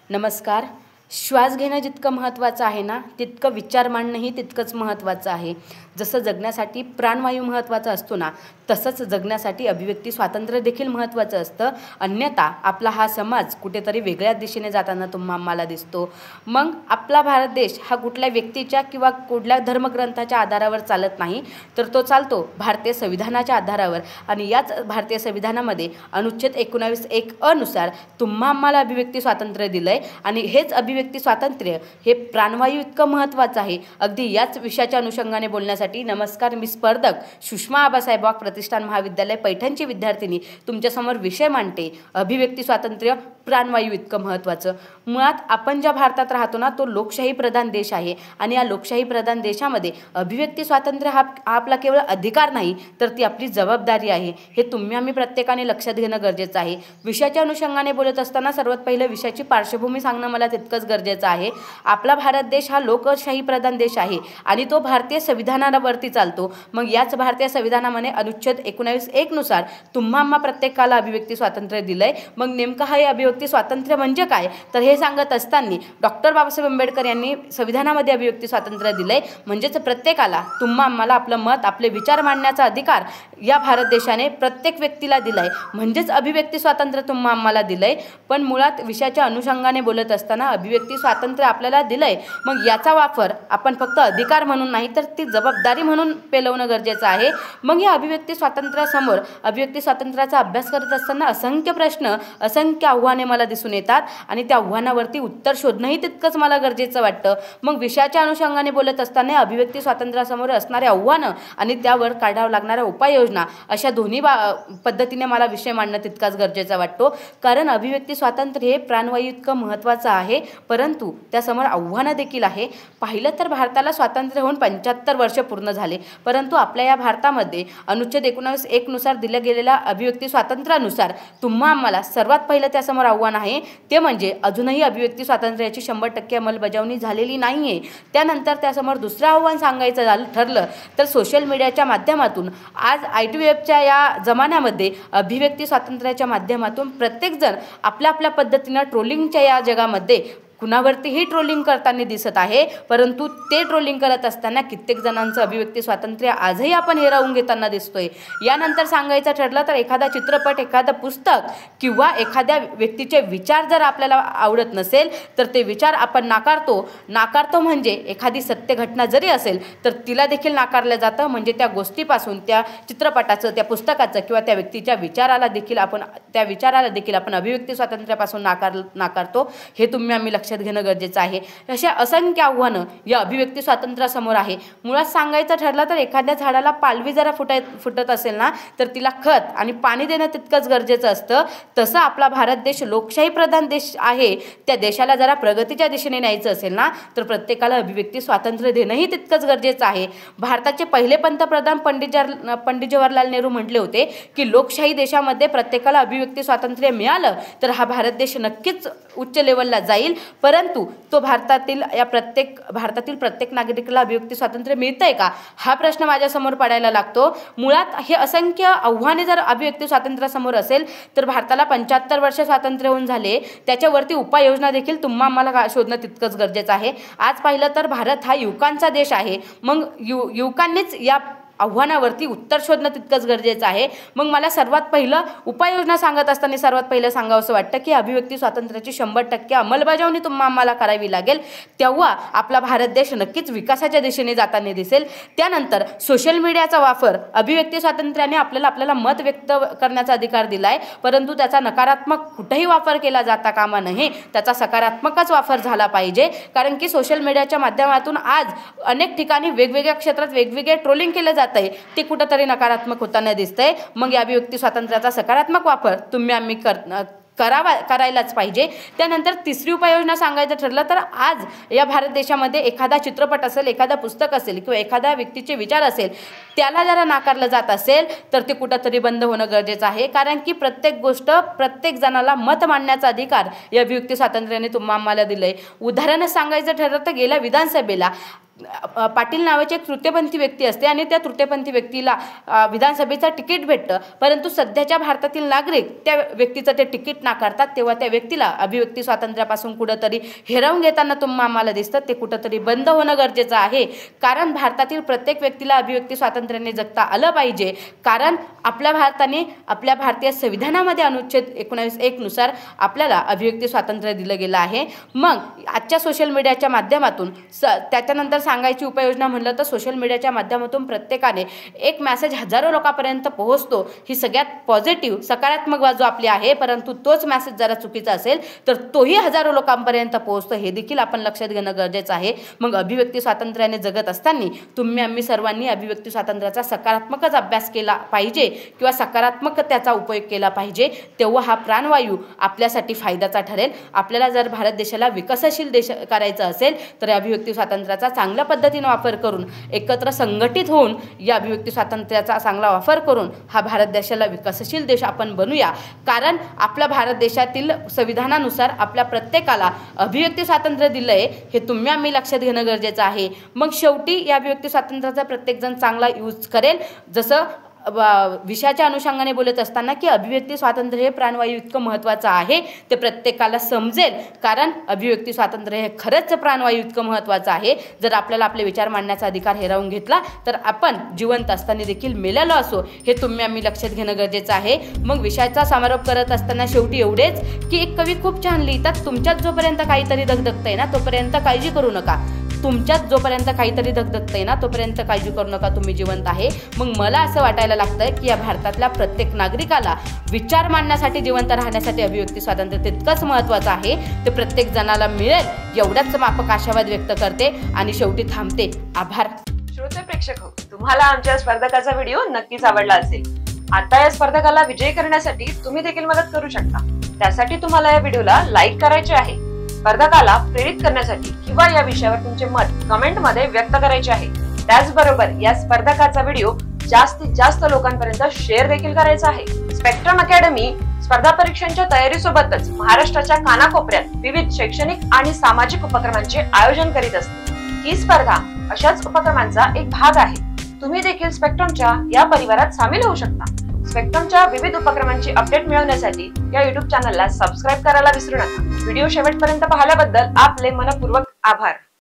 नमस्कार. श्वास घेणं जितकं महत्त्वाचं आहे ना, तितकं विचार मांडणंही तितकंच महत्त्वाचं आहे. जसं जगण्यासाठी प्राणवायू महत्त्वाचा असतो ना, तसंच जगण्यासाठी अभिव्यक्ती स्वातंत्र्य देखील महत्त्वाचं असतं. अन्यथा आपला हा समाज कुठेतरी वेगळ्याच दिशेने जाताना आम्हाला दिसतो. मग आपला भारत देश हा कुठल्या व्यक्तीच्या किंवा कुठल्या धर्मग्रंथाच्या आधारावर चालत नाही, तर तो चालतो भारतीय संविधानाच्या आधारावर. आणि याच भारतीय संविधानामध्ये अनुच्छेद 19(1) नुसार आम्हाला अभिव्यक्ती स्वातंत्र्य दिलं आहे. आणि हेच अभिव्यक्ती स्वातंत्र्य हे प्राणवायू इतकं महत्त्वाचं आहे. अगदी याच विषयाच्या अनुषंगाने बोलण्यासाठी नमस्कार. मी स्पर्धक सुषमा आबासाहेब वाघ, प्रतिष्ठान महाविद्यालय पैठणची विद्यार्थिनी, तुमच्यासमोर विषय मांडते अभिव्यक्ती स्वातंत्र्य प्राणवायू इतकं महत्त्वाचं. मुळात आपण ज्या भारतात राहतो ना, तो लोकशाही प्रधान देश आहे. आणि या लोकशाही प्रधान देशामध्ये अभिव्यक्ती स्वातंत्र्य हा आपला केवळ अधिकार नाही, तर ती आपली जबाबदारी आहे. हे आम्ही प्रत्येकाने लक्षात घेणं गरजेचं आहे. विषयाच्या अनुषंगाने बोलत असताना सर्वात पहिलं विषयाची पार्श्वभूमी सांगणं मला तितकंच गरजेचं आहे. आपला भारत देश हा लोकशाही प्रधान देश आहे आणि तो भारतीय संविधानावरती चालतो. मग याच भारतीय संविधानामध्ये अनुच्छेद 19(1) नुसार आम्हा प्रत्येकाला अभिव्यक्ती स्वातंत्र्य दिलंय. मग नेमकं हे अभिव्यक्ती स्वातंत्र्य म्हणजे काय, तर हे सांगत असताना डॉक्टर बाबासाहेब आंबेडकर यांनी संविधानामध्ये अभिव्यक्ती स्वातंत्र्य दिलंय. म्हणजेच प्रत्येकाला आम्हाला आपलं मत, आपले विचार मांडण्याचा अधिकार या भारत देशाने प्रत्येक व्यक्तीला दिलाय. म्हणजेच अभिव्यक्ती स्वातंत्र्य आम्हाला दिलंय. पण मुळात विषयाच्या अनुषंगाने बोलत असताना अभिव्यक्ती स्वातंत्र्य आपल्याला दिलंय, मग याचा वापर आपण फक्त अधिकार म्हणून नाही, तर ती जबाबदारी म्हणून पेलवणं गरजेचं आहे. मग या अभिव्यक्ती स्वातंत्र्यासमोर अभिव्यक्ती स्वातंत्र्याचा अभ्यास करत असताना असंख्य प्रश्न, असंख्य आव्हाने मला दिसून येतात आणि त्या आव्हानावरती उत्तर शोधणंही तितकंच मला गरजेचं वाटतं. मग विषयाच्या अनुषंगाने बोलत असताना अभिव्यक्ती स्वातंत्र्यासमोर असणारे आव्हानं आणि त्यावर काढावं लागणाऱ्या उपाययोजना, अशा दोन्ही पद्धतीने मला विषय मांडणं तितकाच गरजेचा वाटतो. कारण अभिव्यक्ती स्वातंत्र्य हे प्राणवायू इतकं महत्त्वाचं आहे, परंतु त्यासमोर आव्हानं देखील आहे. पाहिलं तर भारताला स्वातंत्र्य होऊन 75 वर्ष पूर्ण झाले, परंतु आपल्या या भारतामध्ये अनुच्छेद 19(1) नुसार दिल्या गेलेल्या अभिव्यक्ती स्वातंत्र्यानुसार आम्हाला सर्वात पहिलं त्यासमोर आव्हान आहे ते म्हणजे अजूनही अभिव्यक्ती स्वातंत्र्याची 100% अंमलबजावणी झालेली नाही आहे. त्यानंतर त्यासमोर दुसरं आव्हान सांगायचं ठरलं तर सोशल मीडियाच्या माध्यमातून आज IT वेबच्या या जमान्यामध्ये अभिव्यक्ती स्वातंत्र्याच्या माध्यमातून प्रत्येकजण आपल्या आपल्या पद्धतीनं ट्रोलिंगच्या या जगामध्ये कुणावरतीही ट्रोलिंग करताना दिसत आहे. परंतु ते ट्रोलिंग करत असताना कित्येक जणांचं अभिव्यक्ती स्वातंत्र्य आजही आपण हिरावून घेताना दिसतोय. यानंतर सांगायचं ठरलं तर एखादा चित्रपट, एखादं पुस्तक किंवा एखाद्या व्यक्तीचे विचार जर आपल्याला आवडत नसेल तर ते विचार आपण नाकारतो म्हणजे एखादी सत्य घटना जरी असेल तर तिला देखील नाकारलं जातं. म्हणजे त्या गोष्टीपासून, त्या चित्रपटाचं, त्या पुस्तकाचं किंवा त्या व्यक्तीच्या विचाराला देखील आपण अभिव्यक्ती स्वातंत्र्यापासून नाकारतो. हे आम्ही लक्षात घेणं गरजेचं आहे. अशा असंख्य आव्हानं या अभिव्यक्ती स्वातंत्र्यासमोर आहे. मुळात सांगायचं ठरलं तर एखाद्या झाडाला पालवी जरा फुटत असेल ना, तर तिला खत आणि पाणी देणं तितकंच गरजेचं असतं. तसं आपला भारत देश लोकशाही प्रधान देश आहे. त्या देशाला जरा प्रगतीच्या दिशेने न्यायचं असेल ना, तर प्रत्येकाला अभिव्यक्ती स्वातंत्र्य देणंही तितकंच गरजेचं आहे. भारताचे पहिले पंतप्रधान पंडित जवाहरलाल नेहरू म्हटले होते की लोकशाही देशामध्ये प्रत्येकाला अभिव्यक्ती स्वातंत्र्य मिळालं तर हा भारत देश नक्कीच उच्च लेवलला जाईल. परंतु तो भारतातील प्रत्येक नागरिकाला अभिव्यक्ती स्वातंत्र्य मिळतंय का, हा प्रश्न माझ्यासमोर पडायला लागतो. मुळात हे असंख्य आव्हाने जर अभिव्यक्ती स्वातंत्र्यासमोर असेल तर भारताला 75 वर्ष स्वातंत्र्य होऊन झाले, त्याच्यावरती उपाययोजना देखील आम्हाला शोधणं तितकंच गरजेचं आहे. आज पाहिलं तर भारत हा युवकांचा देश आहे. मग युवकांनीच या आव्हानावरती उत्तर शोधणं तितकंच गरजेचं आहे. मग मला सर्वात पहिलं उपाययोजना सांगत असताना सर्वात पहिलं सांगावंसं वाटतं की अभिव्यक्ती स्वातंत्र्याची 100% अंमलबजावणी आम्हाला करावी लागेल. तेव्हा आपला भारत देश नक्कीच विकासाच्या दिशेने जाताना दिसेल. त्यानंतर सोशल मीडियाचा वापर, अभिव्यक्ती स्वातंत्र्याने आपल्याला मत व्यक्त करण्याचा अधिकार दिला आहे, परंतु त्याचा नकारात्मक कुठेही वापर केला जाता कामा नये. त्याचा सकारात्मकच वापर झाला पाहिजे. कारण की सोशल मीडियाच्या माध्यमातून आज अनेक ठिकाणी वेगवेगळ्या क्षेत्रात वेगवेगळे ट्रोलिंग केलं जातं, ते कुठंतरी नकारात्मक होताना दिसतंय. मग या अभिव्यक्ती स्वातंत्र्याचा सकारात्मक वापर आम्ही करायलाच पाहिजे. त्यानंतर तिसरी उपाययोजना सांगायचं ठरलं तर आज या भारत देशामध्ये एखादा चित्रपट असेल, एखादा पुस्तक असेल किंवा एखाद्या व्यक्तीचे विचार असेल, त्याला जरा नाकारलं जात असेल तर ते कुठंतरी बंद होणं गरजेचं आहे. कारण की प्रत्येक गोष्ट, प्रत्येक जणाला मत मांडण्याचा अधिकार या अभिव्यक्ती स्वातंत्र्याने आम्हाला दिलंय. उदाहरणच सांगायचं ठरलं तर गेल्या विधानसभेला पाटील नावाची एक तृतीयपंथी व्यक्ती असते आणि त्या तृतीयपंथी व्यक्तीला विधानसभेचं तिकीट भेटतं, परंतु सध्याच्या भारतातील नागरिक त्या व्यक्तीचं ते तिकीट नाकारतात, तेव्हा त्या व्यक्तीला अभिव्यक्ती स्वातंत्र्यापासून कुठंतरी हिरावून घेताना आम्हाला दिसतं. ते कुठंतरी बंद होणं गरजेचं आहे, कारण भारतातील प्रत्येक व्यक्तीला अभिव्यक्ती स्वातंत्र्याने जगता आलं पाहिजे. कारण आपल्या भारताने आपल्या भारतीय संविधानामध्ये अनुच्छेद 19(1) नुसार आपल्याला अभिव्यक्ती स्वातंत्र्य दिलं गेलं आहे. मग आजच्या सोशल मीडियाच्या माध्यमातून त्याच्यानंतर सांगायची उपाययोजना म्हणलं तर सोशल मीडियाच्या माध्यमातून प्रत्येकाने एक मेसेज हजारो लोकांपर्यंत पोहोचतो, ही सगळ्यात पॉझिटिव्ह सकारात्मक बाजू आपली आहे. परंतु तोच मेसेज जरा चुकीचा असेल तर तोही हजारो लोकांपर्यंत पोहोचतो, हे देखील आपण लक्षात घेणं गरजेचं आहे. मग अभिव्यक्ती स्वातंत्र्याने जगत असताना आम्ही सर्वांनी अभिव्यक्ती स्वातंत्र्याचा सकारात्मकच अभ्यास केला पाहिजे किंवा सकारात्मक त्याचा उपयोग केला पाहिजे, तेव्हा हा प्राणवायू आपल्यासाठी फायद्याचा ठरेल. आपल्याला जर भारत देशाला विकसनशील देश करायचं असेल तर अभिव्यक्ती स्वातंत्र्याचा चांगल्या पद्धतीने वापर करून एकत्र संघटित होऊन या अभिव्यक्ती स्वातंत्र्याचा चांगला वापर करून हा भारत देशाला विकसनशील देश आपण बनूया. कारण आपल्या भारत देशातील संविधानानुसार आपल्या प्रत्येकाला अभिव्यक्ती स्वातंत्र्य दिलं आहे, हे आम्ही लक्षात घेणं गरजेचं आहे. मग शेवटी या अभिव्यक्ती स्वातंत्र्याचा प्रत्येकजण चांगला यूज करेल. जसं विषयाच्या अनुषंगाने बोलत असताना की अभिव्यक्ती स्वातंत्र्य हे प्राणवायू इतकं महत्त्वाचं आहे ते प्रत्येकाला समजेल, कारण अभिव्यक्ती स्वातंत्र्य हे खरंच प्राणवायू इतकं महत्त्वाचं आहे. जर आपल्याला आपले विचार मांडण्याचा अधिकार हिरावून घेतला तर आपण जिवंत असताना देखील मेलेलो असो, हे आम्ही लक्षात घेणं गरजेचं आहे. मग विषयाचा समारोप करत असताना शेवटी एवढेच की एक कवी खूप छान लिहितात, तुमच्यात जोपर्यंत काहीतरी धगधगतंय ना तोपर्यंत काळजी करू नका. तुमच्यात जोपर्यंत काहीतरी धगधगतंय ना तोपर्यंत काळजी करू नका, तुम्ही जिवंत आहे. मग मला असं वाटायला लागतंय की या भारतातल्या प्रत्येक नागरिकाला विचार मांडण्यासाठी जिवंत राहण्यासाठी अभिव्यक्ती स्वातंत्र्य तितकंच महत्त्वाचं आहे, ते प्रत्येक जणाला मिळेल एवढाच माफक आशावाद व्यक्त करते आणि शेवटी थांबते. आभार. श्रोते प्रेक्षक हो, तुम्हाला आमच्या स्पर्धकाचा व्हिडिओ नक्कीच आवडला असेल. आता या स्पर्धकाला विजयी करण्यासाठी तुम्ही देखील मदत करू शकता. त्यासाठी तुम्हाला या व्हिडिओला लाईक करायचे आहे, स्पर्धकाला प्रेरित करण्यासाठी किंवा या विषयावर तुमचे मत कमेंट मध्ये व्यक्त करायचे आहे. त्याचबरोबर या स्पर्धकाचा व्हिडिओ जास्तीत जास्त लोकांपर्यंत शेअर देखील करायचा आहे. स्पेक्ट्रम अकॅडमी स्पर्धा परीक्षांच्या तयारीसोबतच महाराष्ट्राच्या कानाकोपऱ्यात विविध शैक्षणिक आणि सामाजिक उपक्रमांचे आयोजन करीत असते. ही स्पर्धा अशाच उपक्रमांचा एक भाग आहे. तुम्ही देखील स्पेक्ट्रमच्या या परिवारात सामील होऊ शकता. स्पेक्ट्रमच्या विविध उपक्रमांची अपडेट मिळवण्यासाठी या YouTube चॅनलला सबस्क्राईब करायला विसरू नका. व्हिडिओ शेवटपर्यंत पाहिल्याबद्दल आपले मनपूर्वक आभार.